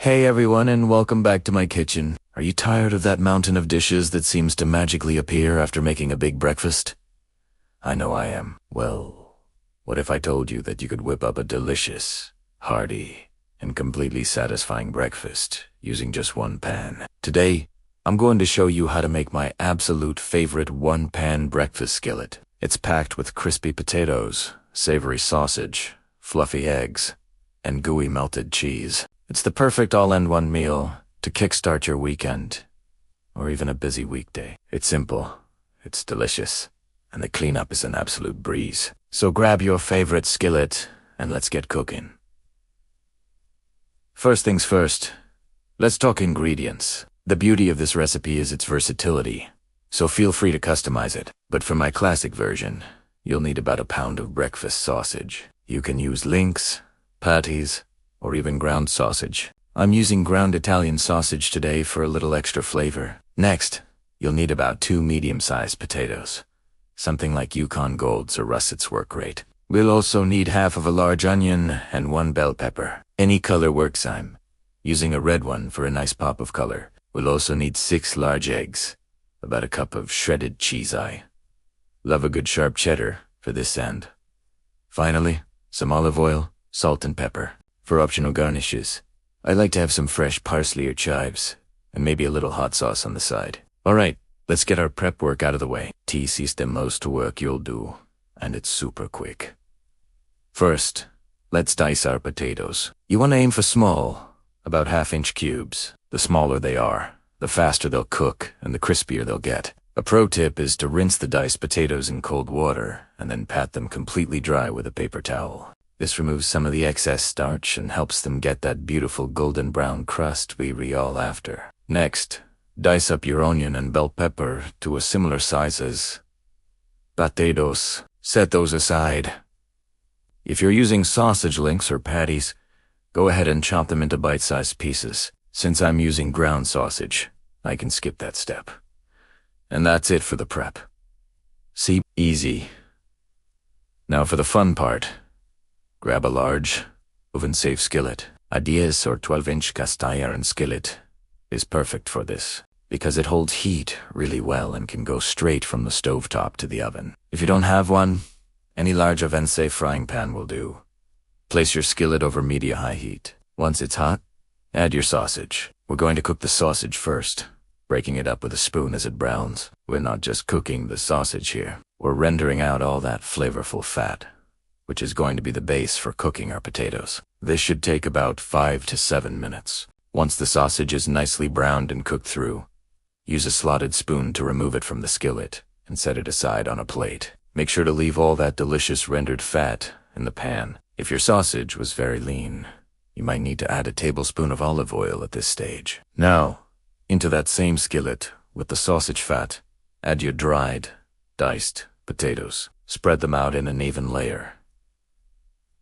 Hey everyone, and welcome back to my kitchen. Are you tired of that mountain of dishes that seems to magically appear after making a big breakfast? I know I am. Well, what if I told you that you could whip up a delicious, hearty, and completely satisfying breakfast using just one pan? Today, I'm going to show you how to make my absolute favorite one-pan breakfast skillet. It's packed with crispy potatoes, savory sausage, fluffy eggs, and gooey melted cheese. It's the perfect all-in-one meal to kickstart your weekend, or even a busy weekday. It's simple, it's delicious, and the cleanup is an absolute breeze. So grab your favorite skillet, and let's get cooking. First things first, let's talk ingredients. The beauty of this recipe is its versatility, so feel free to customize it. But for my classic version, you'll need about a pound of breakfast sausage. You can use links, patties, or even ground sausage. I'm using ground Italian sausage today for a little extra flavor. Next, you'll need about 2 medium-sized potatoes. Something like Yukon Golds or Russets work great. We'll also need half of a large onion and 1 bell pepper. Any color works. I'm using a red one for a nice pop of color. We'll also need 6 large eggs, about a cup of shredded cheese. I love a good sharp cheddar for this end. Finally, some olive oil, salt and pepper. For optional garnishes, I like to have some fresh parsley or chives, and maybe a little hot sauce on the side. Alright, let's get our prep work out of the way. This is the most work you'll do, and it's super quick. First, let's dice our potatoes. You want to aim for small, about 1/2-inch cubes. The smaller they are, the faster they'll cook and the crispier they'll get. A pro tip is to rinse the diced potatoes in cold water and then pat them completely dry with a paper towel. This removes some of the excess starch and helps them get that beautiful golden brown crust we're all after. Next, dice up your onion and bell pepper to a similar size as potatoes. Set those aside. If you're using sausage links or patties, go ahead and chop them into bite-sized pieces. Since I'm using ground sausage, I can skip that step. And that's it for the prep. See, easy. Now for the fun part. Grab a large, oven-safe skillet. A 10 or 12-inch cast iron skillet is perfect for this because it holds heat really well and can go straight from the stovetop to the oven. If you don't have one, any large oven-safe frying pan will do. Place your skillet over medium-high heat. Once it's hot, add your sausage. We're going to cook the sausage first, breaking it up with a spoon as it browns. We're not just cooking the sausage here. We're rendering out all that flavorful fat, which is going to be the base for cooking our potatoes. This should take about 5 to 7 minutes. Once the sausage is nicely browned and cooked through, use a slotted spoon to remove it from the skillet and set it aside on a plate. Make sure to leave all that delicious rendered fat in the pan. If your sausage was very lean, you might need to add a tablespoon of olive oil at this stage. Now, into that same skillet, with the sausage fat, add your dried, diced potatoes. Spread them out in an even layer.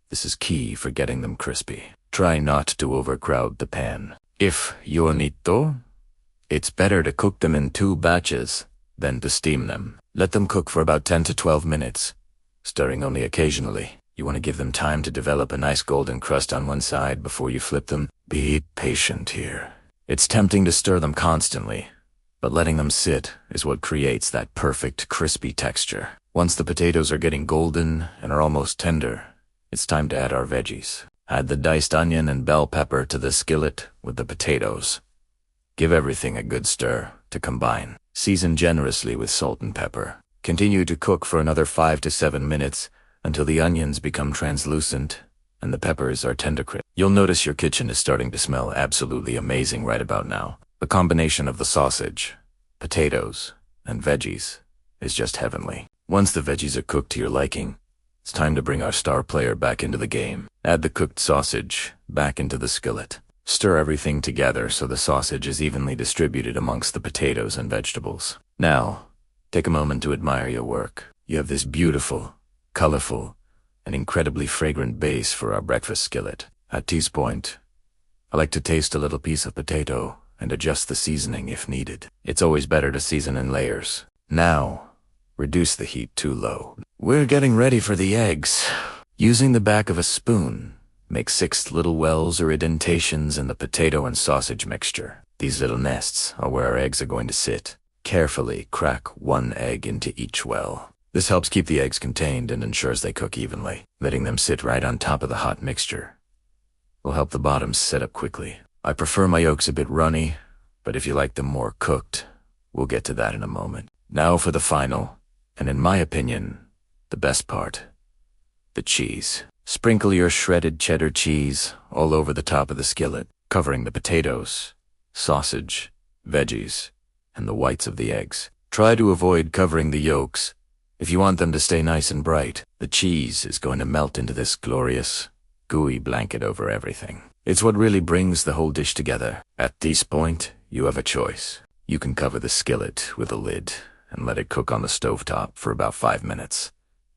This is key for getting them crispy. Try not to overcrowd the pan. If you need to, it's better to cook them in 2 batches than to steam them. Let them cook for about 10 to 12 minutes, stirring only occasionally. You want to give them time to develop a nice golden crust on one side before you flip them. Be patient here. It's tempting to stir them constantly, but letting them sit is what creates that perfect crispy texture. Once the potatoes are getting golden and are almost tender, it's time to add our veggies. Add the diced onion and bell pepper to the skillet with the potatoes. Give everything a good stir to combine. Season generously with salt and pepper. Continue to cook for another 5 to 7 minutes until the onions become translucent and the peppers are tender crisp. You'll notice your kitchen is starting to smell absolutely amazing right about now. The combination of the sausage, potatoes, and veggies is just heavenly. Once the veggies are cooked to your liking, it's time to bring our star player back into the game. Add the cooked sausage back into the skillet. Stir everything together so the sausage is evenly distributed amongst the potatoes and vegetables. Now, take a moment to admire your work. You have this beautiful, colorful, and incredibly fragrant base for our breakfast skillet. At this point, I like to taste a little piece of potato and adjust the seasoning if needed. It's always better to season in layers. Now, reduce the heat too low. We're getting ready for the eggs. Using the back of a spoon, Make 6 little wells or indentations in the potato and sausage mixture. These little nests are where our eggs are going to sit. Carefully crack 1 egg into each well. This helps keep the eggs contained and ensures they cook evenly. Letting them sit right on top of the hot mixture will help the bottoms set up quickly. I prefer my yolks a bit runny, but if you like them more cooked, we'll get to that in a moment. Now for the final, and in my opinion, the best part, the cheese. Sprinkle your shredded cheddar cheese all over the top of the skillet, covering the potatoes, sausage, veggies, and the whites of the eggs. Try to avoid covering the yolks. If you want them to stay nice and bright, the cheese is going to melt into this glorious, gooey blanket over everything. It's what really brings the whole dish together. At this point, you have a choice. You can cover the skillet with a lid and let it cook on the stovetop for about 5 minutes,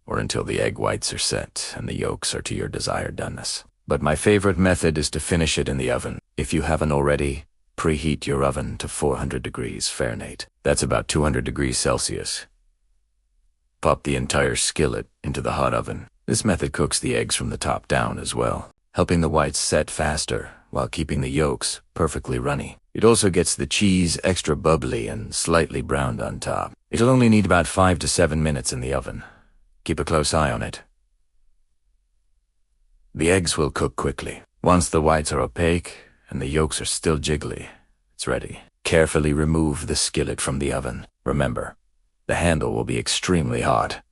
or until the egg whites are set and the yolks are to your desired doneness. But my favorite method is to finish it in the oven. If you haven't already, preheat your oven to 400 degrees Fahrenheit. That's about 200 degrees Celsius. Pop the entire skillet into the hot oven. This method cooks the eggs from the top down as well, helping the whites set faster while keeping the yolks perfectly runny. It also gets the cheese extra bubbly and slightly browned on top. It'll only need about 5 to 7 minutes in the oven. Keep a close eye on it. The eggs will cook quickly. Once the whites are opaque and the yolks are still jiggly, it's ready. Carefully remove the skillet from the oven. Remember, the handle will be extremely hot,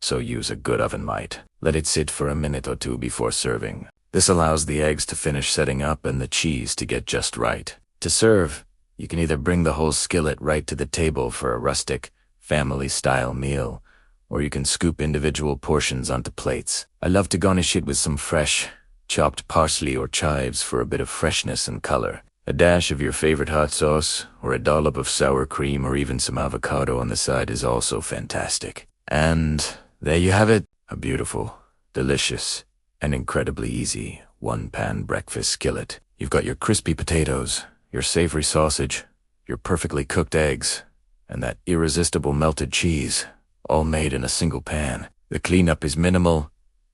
so use a good oven mitt. Let it sit for a minute or two before serving. This allows the eggs to finish setting up and the cheese to get just right. To serve, you can either bring the whole skillet right to the table for a rustic, family-style meal, or you can scoop individual portions onto plates. I love to garnish it with some fresh, chopped parsley or chives for a bit of freshness and color. A dash of your favorite hot sauce, or a dollop of sour cream, or even some avocado on the side is also fantastic. And there you have it, a beautiful, delicious, and incredibly easy one-pan breakfast skillet. You've got your crispy potatoes, your savory sausage, your perfectly cooked eggs, and that irresistible melted cheese, all made in a single pan. The cleanup is minimal,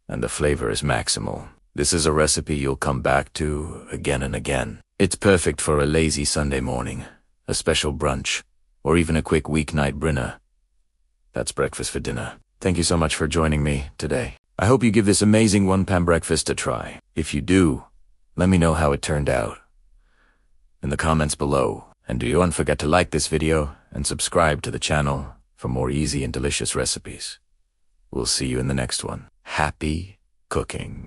and the flavor is maximal. This is a recipe you'll come back to again and again. It's perfect for a lazy Sunday morning, a special brunch, or even a quick weeknight dinner. That's breakfast for dinner. Thank you so much for joining me today. I hope you give this amazing one-pan breakfast a try. If you do, let me know how it turned out in the comments below. And don't forget to like this video and subscribe to the channel for more easy and delicious recipes. We'll see you in the next one. Happy cooking.